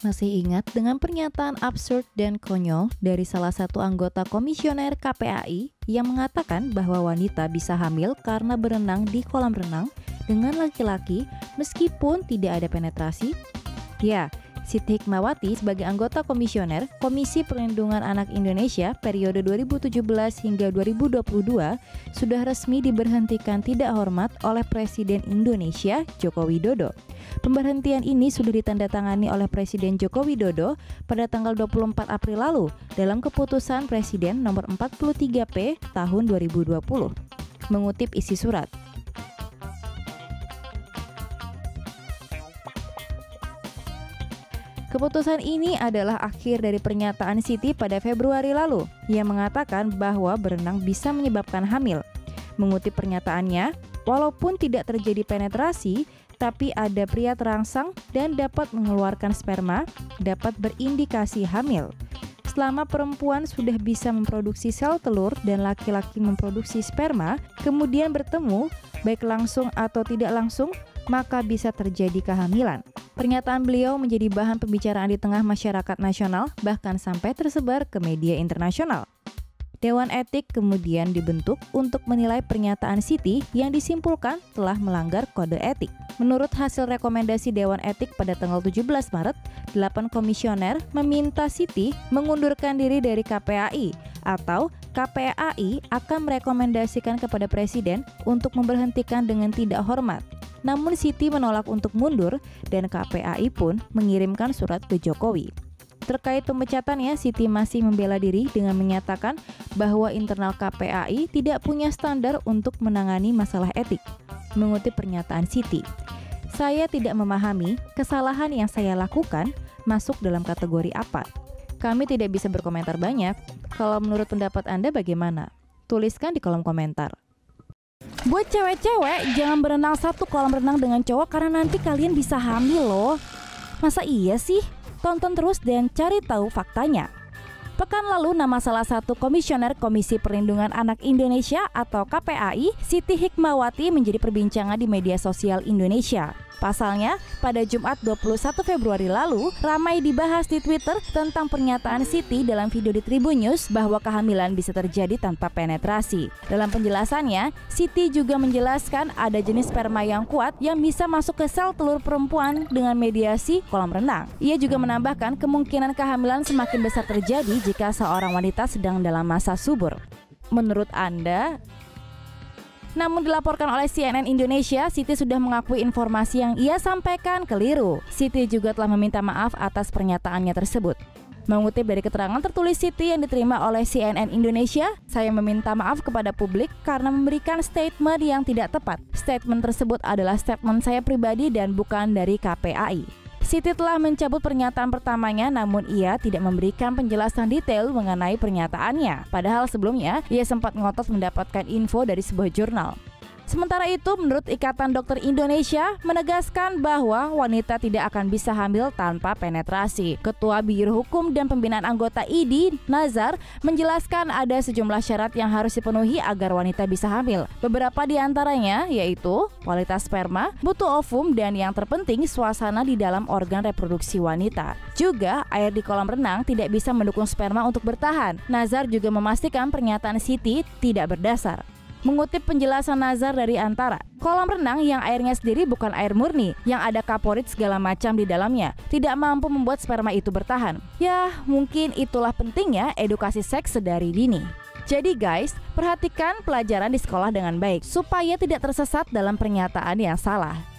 Masih ingat dengan pernyataan absurd dan konyol dari salah satu anggota komisioner KPAI yang mengatakan bahwa wanita bisa hamil karena berenang di kolam renang dengan laki-laki meskipun tidak ada penetrasi? Ya, Siti Hikmawati sebagai anggota komisioner Komisi Perlindungan Anak Indonesia periode 2017 hingga 2022 sudah resmi diberhentikan tidak hormat oleh Presiden Indonesia Joko Widodo. Pemberhentian ini sudah ditandatangani oleh Presiden Joko Widodo pada tanggal 24 April lalu dalam keputusan Presiden nomor 43P tahun 2020. Mengutip isi surat, keputusan ini adalah akhir dari pernyataan Siti pada Februari lalu yang mengatakan bahwa berenang bisa menyebabkan hamil. Mengutip pernyataannya, walaupun tidak terjadi penetrasi, tapi ada pria terangsang dan dapat mengeluarkan sperma, dapat berindikasi hamil. Selama perempuan sudah bisa memproduksi sel telur dan laki-laki memproduksi sperma, kemudian bertemu, baik langsung atau tidak langsung, maka bisa terjadi kehamilan. Pernyataan beliau menjadi bahan pembicaraan di tengah masyarakat nasional, bahkan sampai tersebar ke media internasional. Dewan Etik kemudian dibentuk untuk menilai pernyataan Siti yang disimpulkan telah melanggar kode etik. Menurut hasil rekomendasi Dewan Etik pada tanggal 17 Maret, 8 komisioner meminta Siti mengundurkan diri dari KPAI atau KPAI akan merekomendasikan kepada Presiden untuk memberhentikan dengan tidak hormat. Namun Siti menolak untuk mundur dan KPAI pun mengirimkan surat ke Jokowi. Terkait pemecatannya, Siti masih membela diri dengan menyatakan bahwa internal KPAI tidak punya standar untuk menangani masalah etik. Mengutip pernyataan Siti, "Saya tidak memahami kesalahan yang saya lakukan masuk dalam kategori apa. Kami tidak bisa berkomentar banyak. Kalau menurut pendapat Anda bagaimana? Tuliskan di kolom komentar." Buat cewek-cewek, jangan berenang satu kolam renang dengan cowok karena nanti kalian bisa hamil loh. Masa iya sih? Tonton terus dan cari tahu faktanya. Pekan lalu nama salah satu komisioner Komisi Perlindungan Anak Indonesia atau KPAI, Siti Hikmawati menjadi perbincangan di media sosial Indonesia. Pasalnya, pada Jumat 21 Februari lalu, ramai dibahas di Twitter tentang pernyataan Siti dalam video di Tribun News bahwa kehamilan bisa terjadi tanpa penetrasi. Dalam penjelasannya, Siti juga menjelaskan ada jenis sperma yang kuat yang bisa masuk ke sel telur perempuan dengan mediasi kolam renang. Ia juga menambahkan kemungkinan kehamilan semakin besar terjadi jika seorang wanita sedang dalam masa subur. Menurut Anda? Namun dilaporkan oleh CNN Indonesia, Siti sudah mengakui informasi yang ia sampaikan keliru. Siti juga telah meminta maaf atas pernyataannya tersebut. Mengutip dari keterangan tertulis Siti yang diterima oleh CNN Indonesia, "Saya meminta maaf kepada publik karena memberikan statement yang tidak tepat. Statement tersebut adalah statement saya pribadi dan bukan dari KPAI." Siti telah mencabut pernyataan pertamanya, namun ia tidak memberikan penjelasan detail mengenai pernyataannya. Padahal sebelumnya, ia sempat ngotot mendapatkan info dari sebuah jurnal. Sementara itu, menurut Ikatan Dokter Indonesia menegaskan bahwa wanita tidak akan bisa hamil tanpa penetrasi. Ketua Biro Hukum dan Pembinaan Anggota IDI, Nazar, menjelaskan ada sejumlah syarat yang harus dipenuhi agar wanita bisa hamil. Beberapa di antaranya yaitu kualitas sperma, mutu ovum, dan yang terpenting suasana di dalam organ reproduksi wanita. Juga, air di kolam renang tidak bisa mendukung sperma untuk bertahan. Nazar juga memastikan pernyataan Siti tidak berdasar. Mengutip penjelasan Nazar dari Antara, kolam renang yang airnya sendiri bukan air murni, yang ada kaporit segala macam di dalamnya, tidak mampu membuat sperma itu bertahan. Ya, mungkin itulah pentingnya edukasi seks sedari dini. Jadi guys, perhatikan pelajaran di sekolah dengan baik, supaya tidak tersesat dalam pernyataan yang salah.